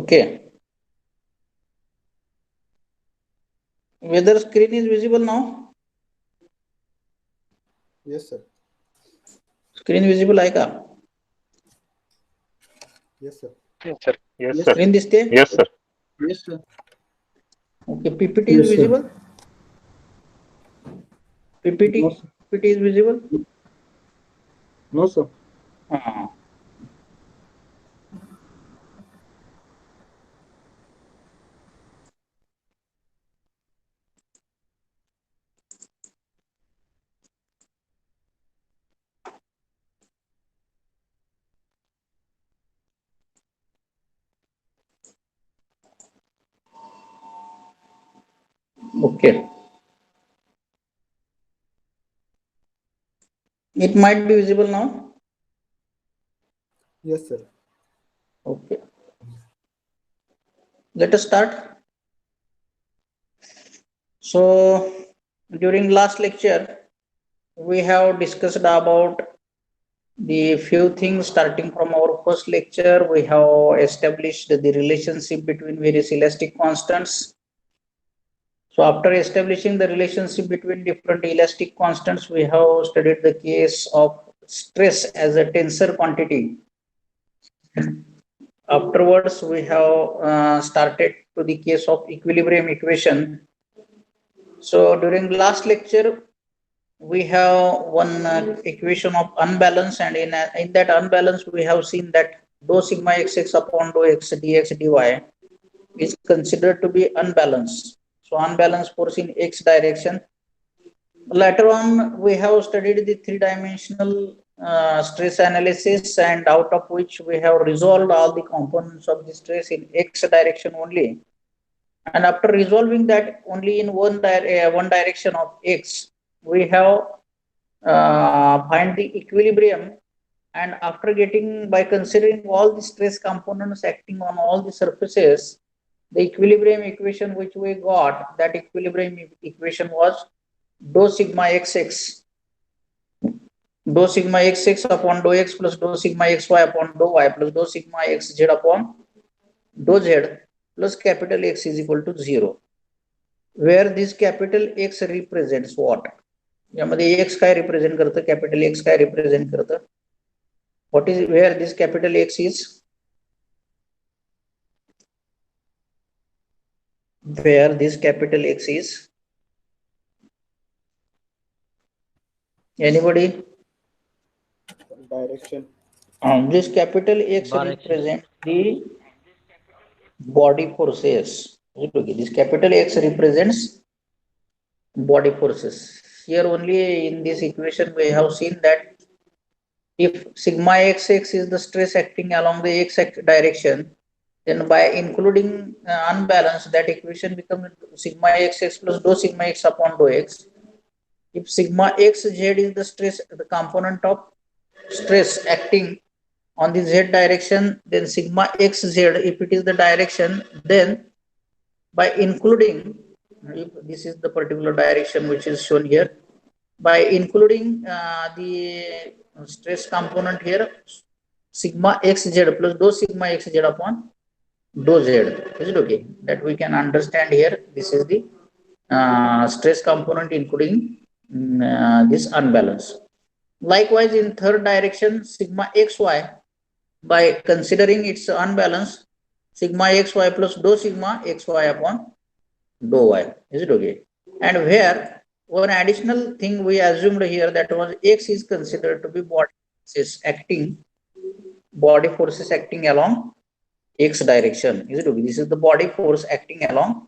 Okay. Whether screen is visible now? Yes, sir. Screen visible है क्या? Yes, sir. Yes, sir. Yes, Yes, sir. sir. Screen दिसते? Yes, sir. Yes, sir. Okay. PPT is Yes, sir. visible? PPT? No, sir. PPT is visible? No, sir. Ah. Okay. It might be visible now. Yes, sir. Okay. Let us start. So, during last lecture, we have discussed about the few things. Starting from our first lecture, we have established the relationship between various elastic constants. So after establishing the relationship between different elastic constants, we have studied the case of stress as a tensor quantity. Afterwards, we have started to the case of equilibrium equation. So during last lecture, we have one equation of unbalance, and in that unbalance, we have seen that dou sigma xx upon dou x dx dy is considered to be unbalanced. So unbalanced force in x direction. Later on, we have studied the three-dimensional stress analysis, and out of which we have resolved all the components of the stress in x direction only. And after resolving that only in one direction of x, we have find the equilibrium. And after getting, by considering all the stress components acting on all the surfaces, the equilibrium equation which we got, that equilibrium equation was dou sigma xx, dou sigma xx upon dou x plus dou sigma xy upon dou y plus dou sigma xz upon dou z plus capital X is equal to 0, where this capital X represents what? यामध्ये x काय represent करतं, capital X काय represent करतं? What is where this capital X is? Where this capital X is? Anybody? Direction. This capital X Direction. represents the body forces. Okay, this capital X represents body forces. Here only in this equation we have seen that if sigma xx is the stress acting along the x direction, then by including unbalance, that equation becomes sigma xx plus dou sigma x upon dou x. If sigma xz is the stress, the component of stress acting on the z direction, then sigma xz, if it is the direction, then by including, if this is the particular direction which is shown here, by including the stress component here, sigma xz plus dou sigma xz upon dou z. Is it okay? That we can understand here. This is the stress component including this unbalance. Likewise, in third direction, sigma xy, by considering its unbalance, sigma xy plus dou sigma xy upon dou y. Is it okay? And where one additional thing we assumed here, that was x is considered to be body forces acting along x direction. Is it okay? This is the body force acting along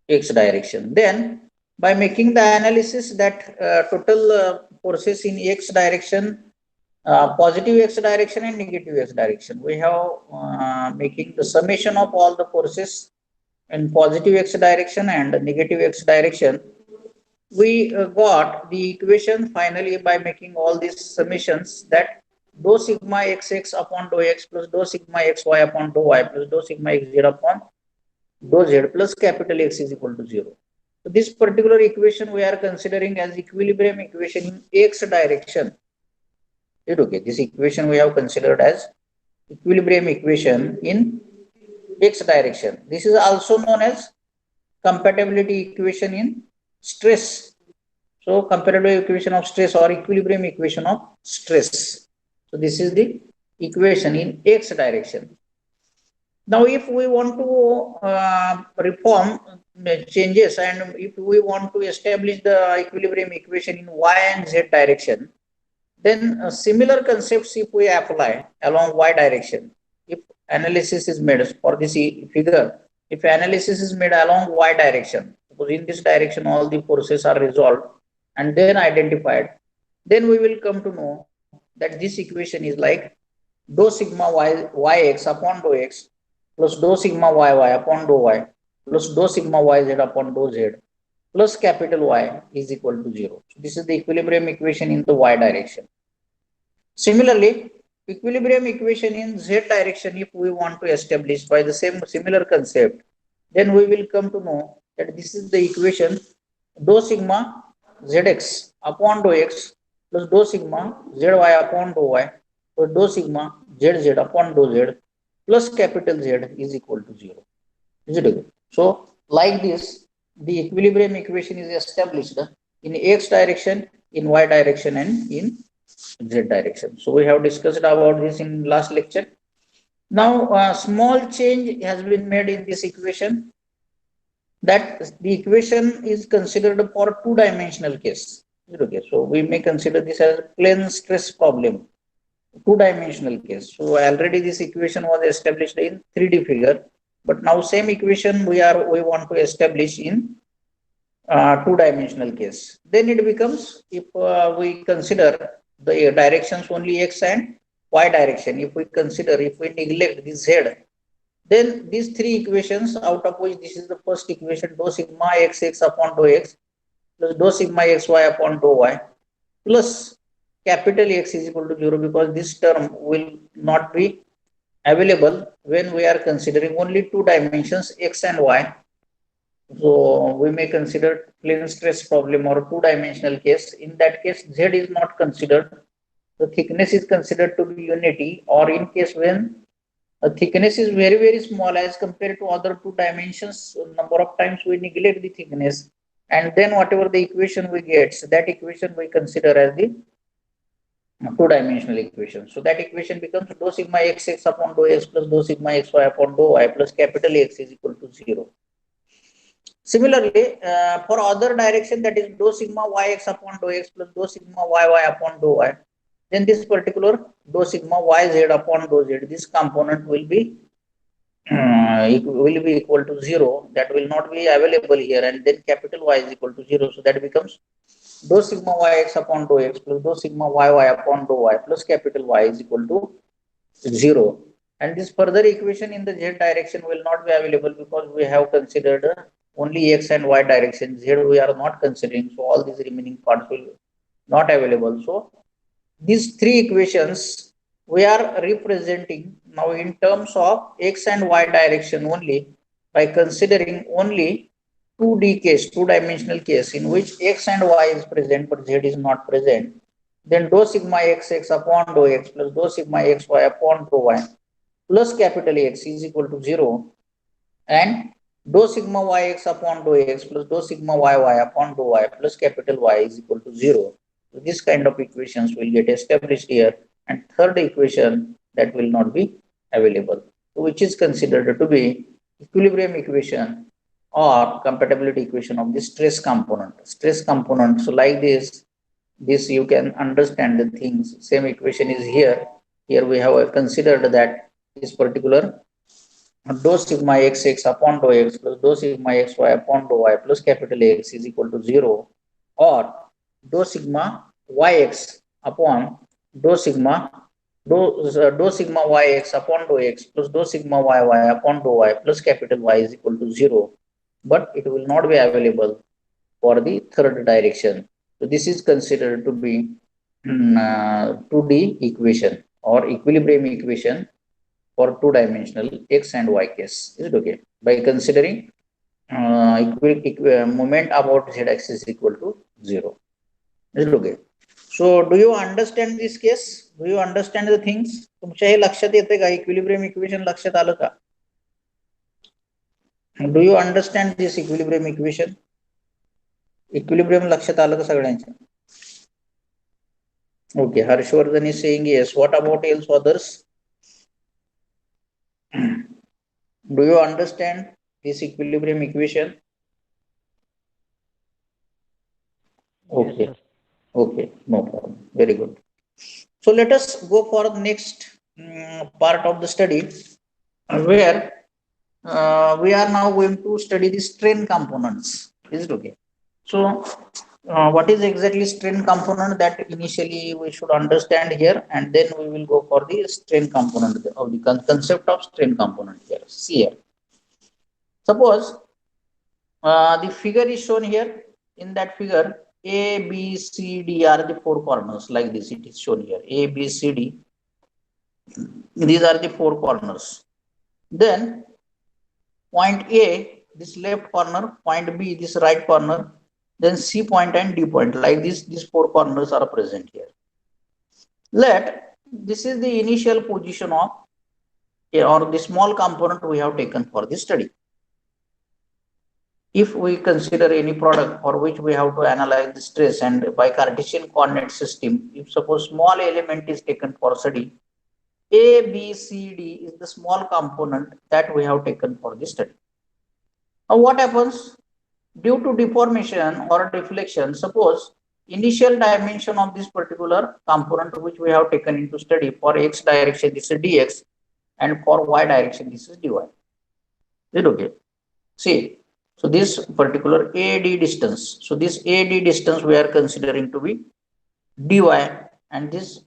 x direction. Then by making the analysis that total forces in x direction, positive x direction and negative x direction, we have making the summation of all the forces in positive x direction and negative x direction. We got the equation finally by making all these summations, that dou sigma xx upon dou x plus dou sigma xy upon dou y plus dou sigma xz upon dou z plus capital X is equal to 0. So this particular equation we are considering as equilibrium equation in x direction. Okay, this equation we have considered as equilibrium equation in x direction. This is also known as compatibility equation in stress. So compatibility equation of stress or equilibrium equation of stress. So this is the equation in x direction. Now, if we want to reform changes and if we want to establish the equilibrium equation in y and z direction, then similar concepts if we apply along y direction, if analysis is made for this figure, if analysis is made along y direction, suppose in this direction all the forces are resolved and then identified, then we will come to know that this equation is like dou sigma yx upon dou x plus dou sigma yy upon dou y plus dou sigma yz upon dou z plus capital Y is equal to 0. So this is the equilibrium equation in the y direction. Similarly, equilibrium equation in z direction, if we want to establish by the same similar concept, then we will come to know that this is the equation dou sigma zx upon dou x plus dou sigma zy upon dou y plus dou sigma zz upon dou z plus capital Z is equal to 0. Is it okay? So like this, the equilibrium equation is established in x direction, in y direction, and in z direction. So we have discussed about this in last lecture. Now a small change has been made in this equation, that the equation is considered for two-dimensional case. Okay, so we may consider this as plane stress problem, two-dimensional case. So already this equation was established in 3D figure, but now same equation we want to establish in two-dimensional case. Then it becomes, if we consider the directions only x and y direction, if we neglect the z, then these three equations, out of which this is the first equation, dou sigma xx upon dou x plus dou sigma xy upon dou y plus capital X is equal to 0, because this term will not be available when we are considering only two dimensions x and y. So we may consider plane stress problem or two-dimensional case. In that case, Z is not considered. The thickness is considered to be unity, or in case when a thickness is very, very small as compared to other two dimensions, number of times we neglect the thickness, and then whatever the equation we get, so that equation we consider as the two-dimensional equation. So that equation becomes dou sigma xx upon dou x plus dou sigma xy upon dou y plus capital X is equal to 0. Similarly, for other direction, that is dou sigma yx upon dou x plus dou sigma yy upon dou y, then this particular dou sigma yz upon dou z, this component will be equal to 0. That will not be available here, and then capital Y is equal to 0. So that becomes dou sigma yx upon dou x plus dou sigma yy upon dou y plus capital Y is equal to 0. And this further equation in the z direction will not be available, because we have considered only x and y direction. Z we are not considering, so all these remaining parts will not available. So these three equations we are representing now in terms of x and y direction only, by considering only 2D case, two-dimensional case, in which x and y is present but z is not present. Then dou sigma xx upon dou x plus dou sigma xy upon dou y plus capital X is equal to 0, and dou sigma yx upon dou x plus dou sigma yy upon dou y plus capital Y is equal to 0. So this kind of equations will get established here, and third equation that will not be available, which is considered to be equilibrium equation or compatibility equation of the stress component. Stress component. So like this you can understand the things. Same equation is here. Here we have considered that this particular dou sigma xx upon dou x plus dou sigma xy upon dou y plus capital X is equal to 0, or dou sigma yx upon dou sigma dou sigma yx upon dou x plus dou sigma yy upon dou y plus capital Y is equal to 0, but it will not be available for the third direction. So this is considered to be 2D equation or equilibrium equation for two-dimensional x and y case. Is it okay? By considering moment about z-axis equal to 0. Is it okay? So do you understand this case? Do you understand the things? तुमच्या हे लक्षात येते का? Equilibrium equation लक्षात आलं का? Do you understand this equilibrium equation? Equilibrium लक्षात आलं का सगळ्यांच्या? Okay, Harshvardhan is saying yes. What about else others? Do you understand this equilibrium equation? Okay, Yes, sir. okay, no problem. Very good. So let us go for the next part of the study, where we are now going to study the strain components. Is it okay? So, what is exactly strain component, that initially we should understand here, and then we will go for the strain component of the concept of strain component here. See here. Suppose the figure is shown here. In that figure, A, B, C, D are the four corners, like this. It is shown here. A, B, C, D. These are the four corners. Then point A, this left corner, point B, this right corner, then C point and D point, like this, these four corners are present here. Let this is the initial position of or the small component we have taken for this study. If we consider any product for which we have to analyze the stress, and by Cartesian coordinate system, if suppose small element is taken for study, A, B, C, D is the small component that we have taken for this study. Now what happens? Due to deformation or deflection, suppose initial dimension of this particular component which we have taken into study, for x direction this is dx, and for y direction this is dy. Is it okay? See, so this particular AD distance, so this AD distance we are considering to be dy, and this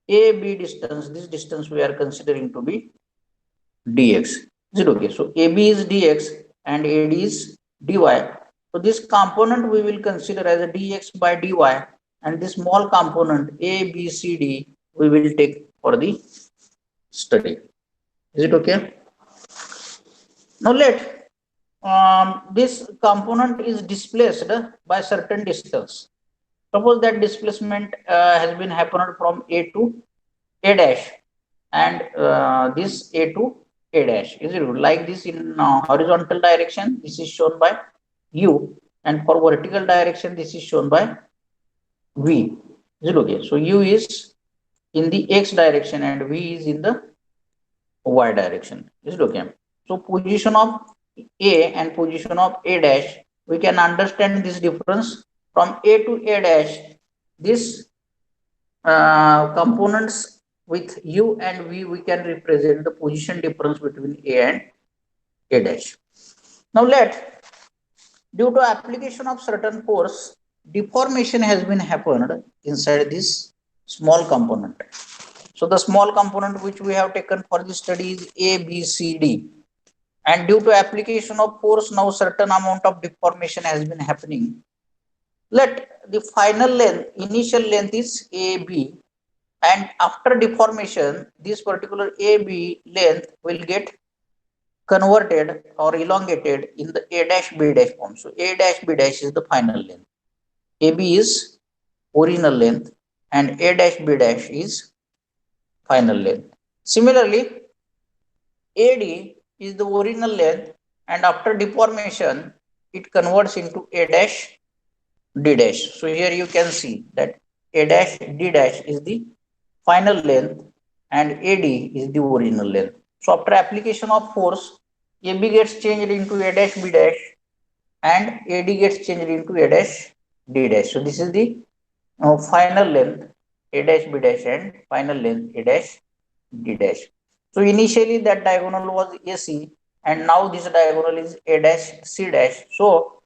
AB distance, this distance we are considering to be dx. Is it okay? So AB is dx and AD is dy. So this component we will consider as a dx by dy, and this small component A, B, C, D we will take for the study. Is it okay? Now let this component is displaced by certain distance. Suppose that displacement has been happened from A to A dash, and this A to A dash. Is it like this? In horizontal direction, this is shown by U, and for vertical direction, this is shown by V. Is it okay? So U is in the X direction and V is in the Y direction. Is it okay? So position of A and position of A dash, we can understand this difference from A to A dash. This components with U and V, we can represent the position difference between A and A dash. Now let, due to application of certain force, deformation has been happened inside this small component. So the small component which we have taken for this study is A, B, C, D. And due to application of force, now certain amount of deformation has been happening. Let the final length, initial length is AB, and after deformation, this particular AB length will get converted or elongated in the A dash B dash form. So A dash B dash is the final length. AB is original length and A dash B dash is final length. Similarly, AD is the original length, and after deformation, it converts into A dash D dash. So here you can see that A dash D dash is the final length and AD is the original length. So after application of force, AB gets changed into A dash B dash and AD gets changed into A dash D dash. So this is the final length A dash B dash and final length A dash D dash. So initially that diagonal was AC, and now this diagonal is A dash C dash. So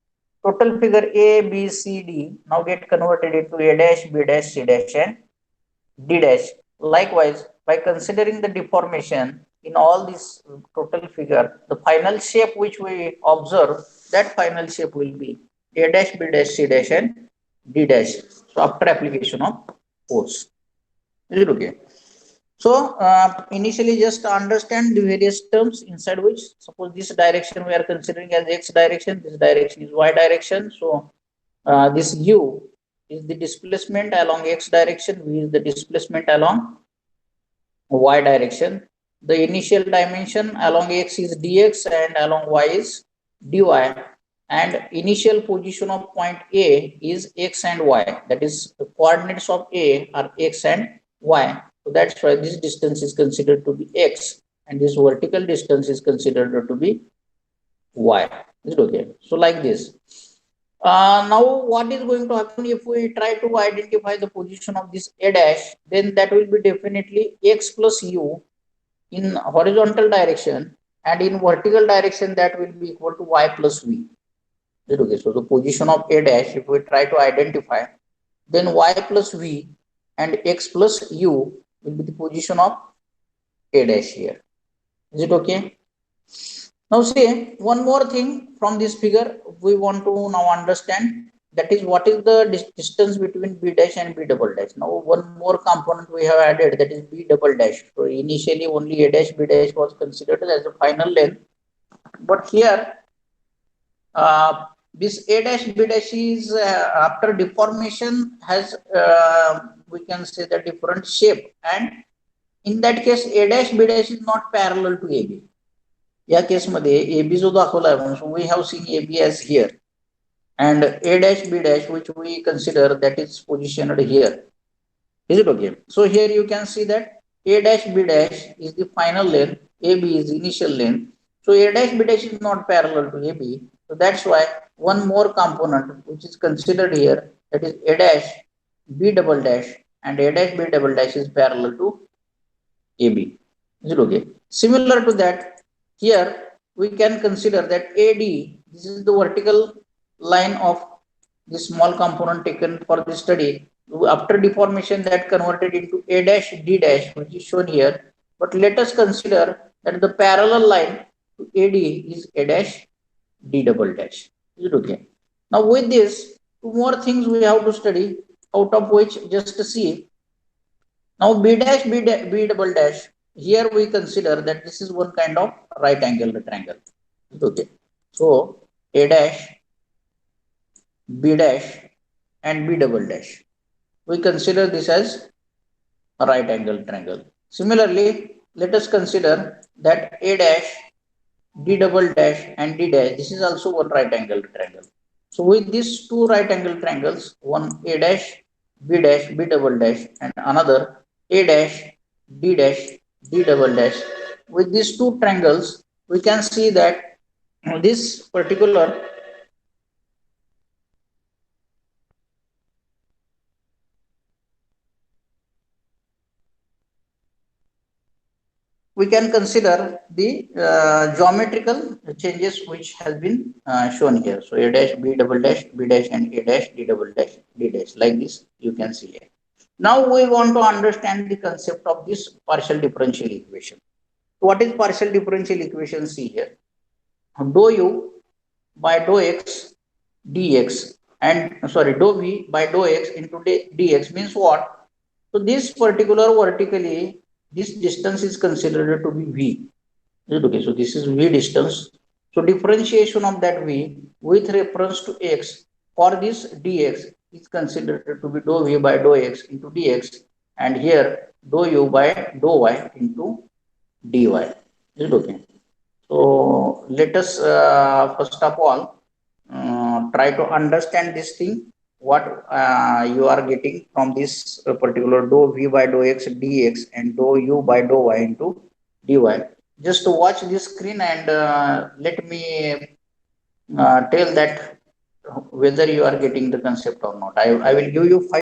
total figure A, B, C, D now get converted into A dash, B dash, C dash and D dash. Likewise, by considering the deformation in all this total figure, the final shape which we observe, that final shape will be A dash, B dash, C dash and D dash. So after application of force. Is it okay? So initially just understand the various terms inside which, suppose this direction we are considering as X direction, this direction is Y direction. So this U is the displacement along X direction, V is the displacement along Y direction. The initial dimension along X is dx and along Y is dy, and initial position of point A is x and y. That is, the coordinates of A are x and y. So that's why this distance is considered to be x, and this vertical distance is considered to be y. Is it okay? So like this. Now what is going to happen if we try to identify the position of this A dash, then that will be definitely x plus u in horizontal direction, and in vertical direction that will be equal to y plus v. Okay, so the position of A dash, if we try to identify, then y plus v and x plus u will be the position of A dash here. Is it okay? Now see, one more thing from this figure we want to now understand, that is what is the distance between B dash and B double dash. Now one more component we have added, that is B double dash. So initially only A dash B dash was considered as the final length, but here this A dash B dash is after deformation has we can say the different shape, and in that case A dash B dash is not parallel to AB. या केसमध्ये AB जो दाखवला आहे, so we have seen AB as here, and A dash B dash which we consider that is positioned here. Is it okay? So here you can see that A dash B dash is the final length, AB is initial length. So A dash B dash is not parallel to AB. So that's why one more component which is considered here, that is A dash B double dash, and A dash B double dash is parallel to AB. Is it okay? Similar to that, here we can consider that AD, this is the vertical line of the small component taken for this study. After deformation, that converted into A dash D dash, which is shown here. But let us consider that the parallel line to AD is A dash D double dash. Is it okay? Now with this, two more things we have to study, out of which just to see. Now B dash B double dash, here we consider that this is one kind of right angle triangle. Okay. So A dash, B dash and B double dash, we consider this as a right angle triangle. Similarly, let us consider that A dash, D double dash and D dash, this is also one right angle triangle. So with these two right angle triangles, one A dash, B double dash, and another A dash, D double dash, with these two triangles, we can see that this particular we can consider the geometrical changes which has been shown here. So A dash, B double dash, B dash and A dash, D double dash, D dash, like this you can see here. Now we want to understand the concept of this partial differential equation. What is partial differential equation? See here, dou u by dou x dx, and sorry, dou v by dou x into dx means what? So this particular vertically, this distance is considered to be v. Okay, so this is v distance. So differentiation of that v with reference to x for this dx is considered to be dou v by dou x into dx, and here dou u by dou y into dy. Is it okay? So let us first of all try to understand this thing, what you are getting from this particular dou v by dou x dx and dou u by dou y into dy. Just to watch this screen and let me tell that whether you are getting the concept or not. I will give you 5